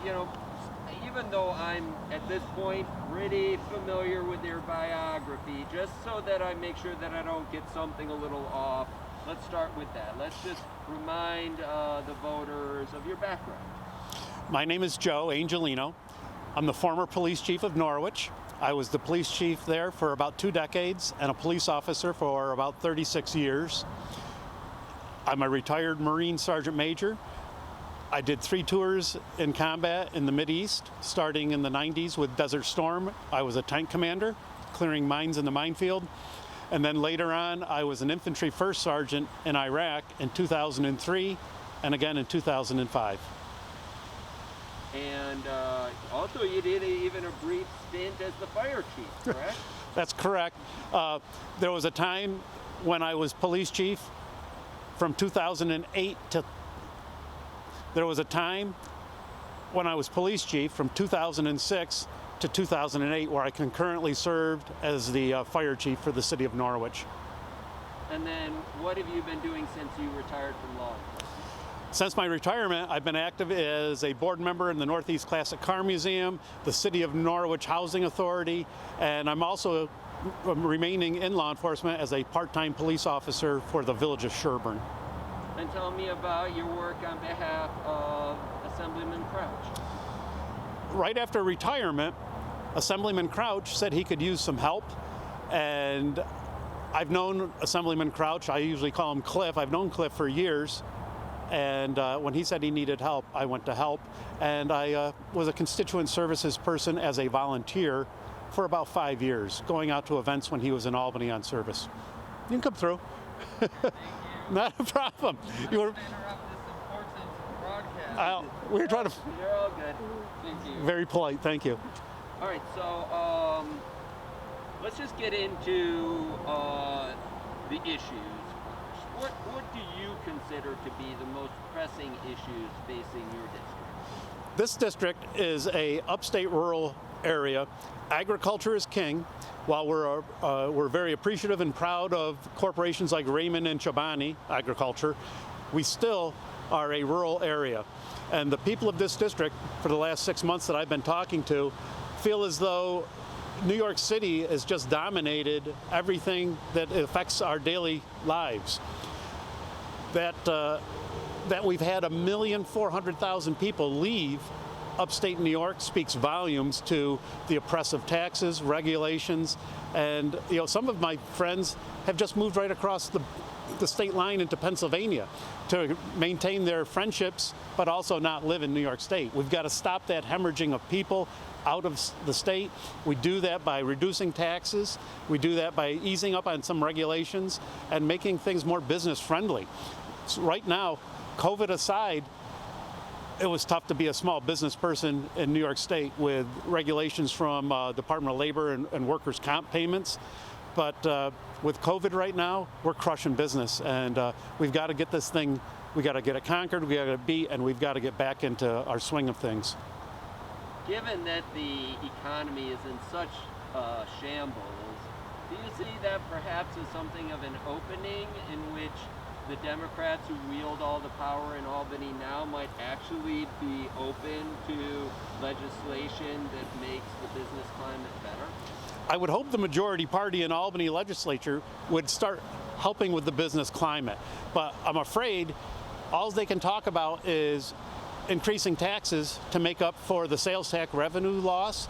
you know, even though I'm at this point pretty familiar with your biography, just so that I make sure that I don't get something a little off, let's start with that. Let's just remind the voters of your background. My name is Joe Angelino. I'm the former police chief of Norwich. I was the police chief there for about 2 decades and a police officer for about 36 years. I'm a retired Marine Sergeant Major. I did 3 tours in combat in the Mideast, starting in the 90s with Desert Storm. I was a tank commander, clearing mines in the minefield. And then later on, I was an infantry first sergeant in Iraq in 2003 and again in 2005. And also you did even a brief stint as the fire chief, correct? That's correct. There was a time when I was police chief from 2008 to There was a time when I was police chief from 2006 to 2008 where I concurrently served as the fire chief for the city of Norwich. And then what have you been doing since you retired from law enforcement? Since my retirement, I've been active as a board member in the Northeast Classic Car Museum, the City of Norwich Housing Authority, and I'm also remaining in law enforcement as a part-time police officer for the village of Sherburne. And tell me about your work on behalf of Assemblyman Crouch. Right after retirement, Assemblyman Crouch said he could use some help, and I've known Assemblyman Crouch. I usually call him Cliff. I've known Cliff for years, and when he said he needed help, I went to help, and I was a constituent services person as a volunteer for about 5 years, going out to events when he was in Albany on service. You can come through. Not a problem. You were interrupt this important broadcast. We were trying to. You're all good. Thank you. Very polite. Thank you. All right. So let's just get into the issues. What do you consider to be the most pressing issues facing your district? This district is a upstate rural area. Agriculture is king. While we're very appreciative and proud of corporations like Raymond and Chobani Agriculture, we still are a rural area. And the people of this district, for the last 6 months that I've been talking to, feel as though New York City has just dominated everything that affects our daily lives. That we've had 1,400,000 people leave upstate New York speaks volumes to the oppressive taxes, regulations, and some of my friends have just moved right across the state line into Pennsylvania to maintain their friendships, but also not live in New York State. We've got to stop that hemorrhaging of people out of the state. We do that by reducing taxes. We do that by easing up on some regulations and making things more business friendly. So right now, COVID aside, it was tough to be a small business person in New York State with regulations from Department of Labor and workers' comp payments. But with COVID right now, we're crushing business, and we've got to get this thing, we got to get it conquered, we got to beat, and we've got to get back into our swing of things. Given that the economy is in such shambles, do you see that perhaps as something of an opening in which the Democrats who wield all the power in Albany now might actually be open to legislation that makes the business climate better? I would hope the majority party in Albany legislature would start helping with the business climate. But I'm afraid all they can talk about is increasing taxes to make up for the sales tax revenue loss.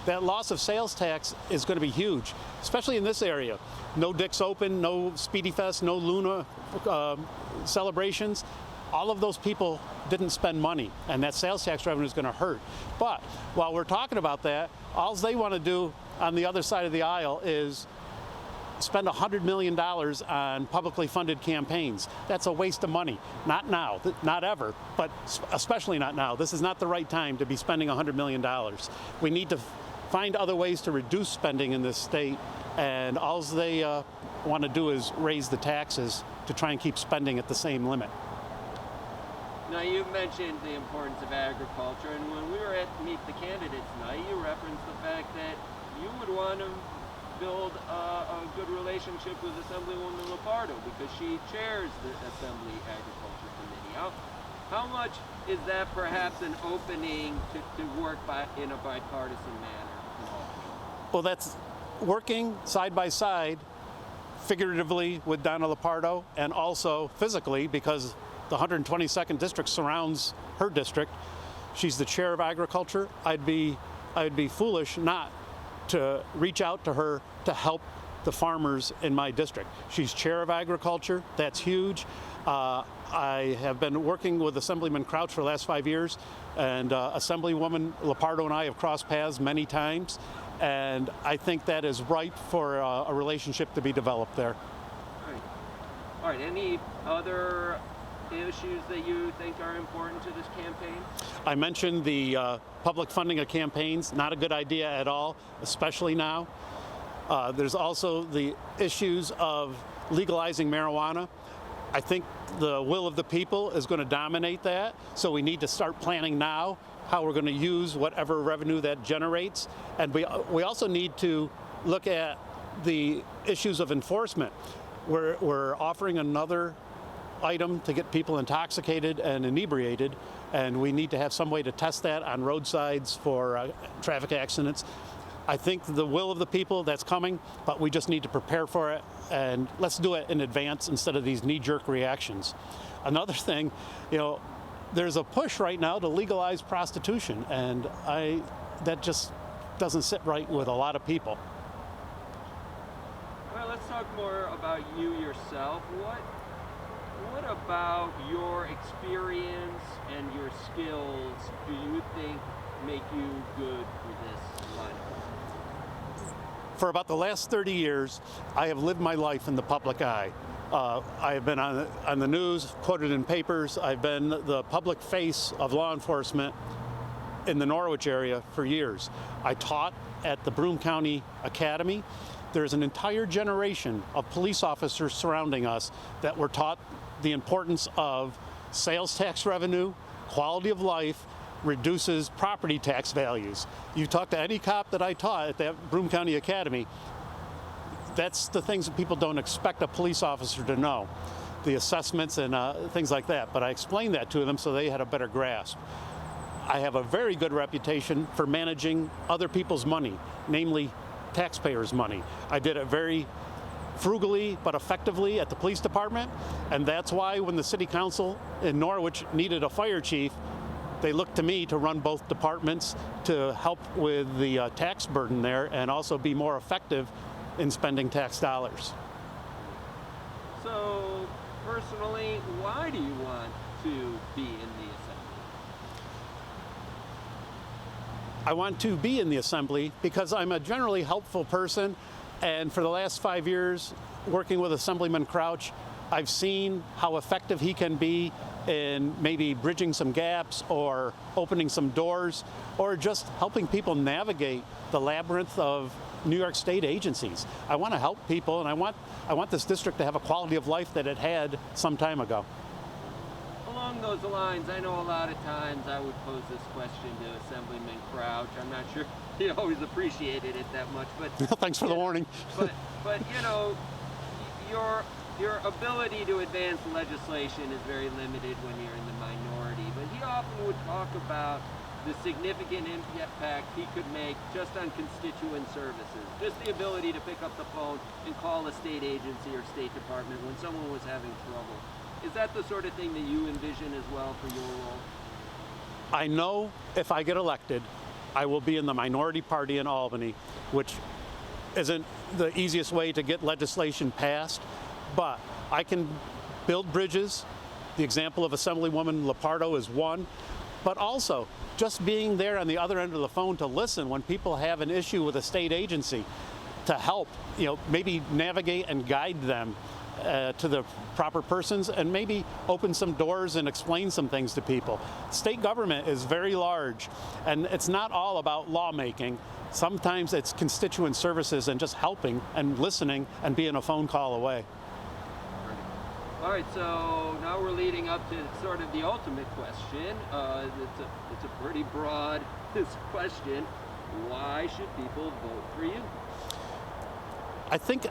That loss of sales tax is going to be huge, especially in this area. No Dick's Open, no Speedy Fest, no Luna celebrations. All of those people didn't spend money, and that sales tax revenue is going to hurt. But while we're talking about that, all they want to do on the other side of the aisle is spend $100 million on publicly funded campaigns. That's a waste of money. Not now, not ever, but especially not now. This is not the right time to be spending $100 million. We need to find other ways to reduce spending in this state, and all they want to do is raise the taxes to try and keep spending at the same limit. Now, you mentioned the importance of agriculture, and when we were at Meet the Candidates night, you referenced the fact that you would want to build a good relationship with Assemblywoman Lombardo because she chairs the Assembly Agriculture Committee. How much is that perhaps an opening to work in a bipartisan manner in Albany? Well, that's working side by side, figuratively with Donna Lupardo, and also physically, because the 122nd district surrounds her district. She's the chair of agriculture. I'd be foolish not to reach out to her to help the farmers in my district. She's chair of agriculture. That's huge. I have been working with Assemblyman Crouch for the last 5 years, and Assemblywoman Lupardo and I have crossed paths many times, and I think that is ripe for a relationship to be developed there. All right. Any other issues that you think are important to this campaign? I mentioned the public funding of campaigns, not a good idea at all, especially now. There's also the issues of legalizing marijuana. I think the will of the people is going to dominate that, so we need to start planning now how we're going to use whatever revenue that generates. And we also need to look at the issues of enforcement. We're offering another item to get people intoxicated and inebriated, and we need to have some way to test that on roadsides for traffic accidents. I think the will of the people, that's coming, but we just need to prepare for it, and let's do it in advance instead of these knee-jerk reactions. Another thing, there's a push right now to legalize prostitution, and that just doesn't sit right with a lot of people. Well, let's talk more about you yourself. What about your experience and your skills do you think make you good for this line of work? For about the last 30 years, I have lived my life in the public eye. I have been on the news, quoted in papers. I've been the public face of law enforcement in the Norwich area for years. I taught at the Broome County Academy. There's an entire generation of police officers surrounding us that were taught the importance of sales tax revenue, quality of life, reduces property tax values. You talk to any cop that I taught at that Broome County Academy, that's the things that people don't expect a police officer to know, the assessments and things like that. But I explained that to them so they had a better grasp. I have a very good reputation for managing other people's money, namely taxpayers' money. I did it very frugally but effectively at the police department, and that's why when the city council in Norwich needed a fire chief, they looked to me to run both departments to help with the tax burden there and also be more effective in spending tax dollars. So, personally, why do you want to be in the Assembly? I want to be in the Assembly because I'm a generally helpful person, and for the last 5 years working with Assemblyman Crouch, I've seen how effective he can be in maybe bridging some gaps or opening some doors or just helping people navigate the labyrinth of New York State agencies. I want to help people, and I want this district to have a quality of life that it had some time ago. Along those lines, I know a lot of times I would pose this question to Assemblyman Crouch. I'm not sure he always appreciated it that much, but thanks for the warning. but your ability to advance legislation is very limited when you're in the minority. But he often would talk about the significant impact he could make just on constituent services, just the ability to pick up the phone and call a state agency or state department when someone was having trouble. Is that the sort of thing that you envision as well for your role? I know if I get elected, I will be in the minority party in Albany, which isn't the easiest way to get legislation passed, but I can build bridges. The example of Assemblywoman Lupardo is one, but also just being there on the other end of the phone to listen when people have an issue with a state agency, to help, maybe navigate and guide them to the proper persons, and maybe open some doors and explain some things to people. State government is very large, and it's not all about lawmaking. Sometimes it's constituent services and just helping and listening and being a phone call away. All right, so now we're leading up to sort of the ultimate question. It's a pretty broad question. Why should people vote for you? I think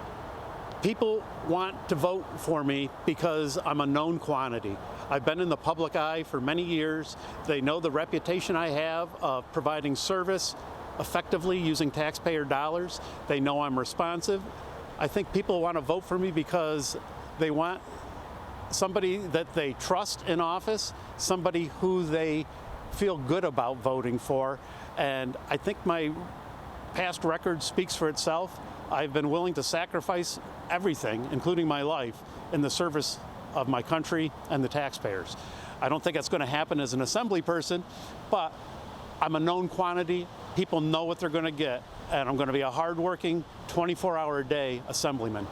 people want to vote for me because I'm a known quantity. I've been in the public eye for many years. They know the reputation I have of providing service effectively using taxpayer dollars. They know I'm responsive. I think people want to vote for me because they want somebody that they trust in office, somebody who they feel good about voting for. And I think my past record speaks for itself. I've been willing to sacrifice everything, including my life, in the service of my country and the taxpayers. I don't think that's going to happen as an assembly person, but I'm a known quantity. People know what they're going to get, and I'm going to be a hardworking, 24-hour-a-day assemblyman.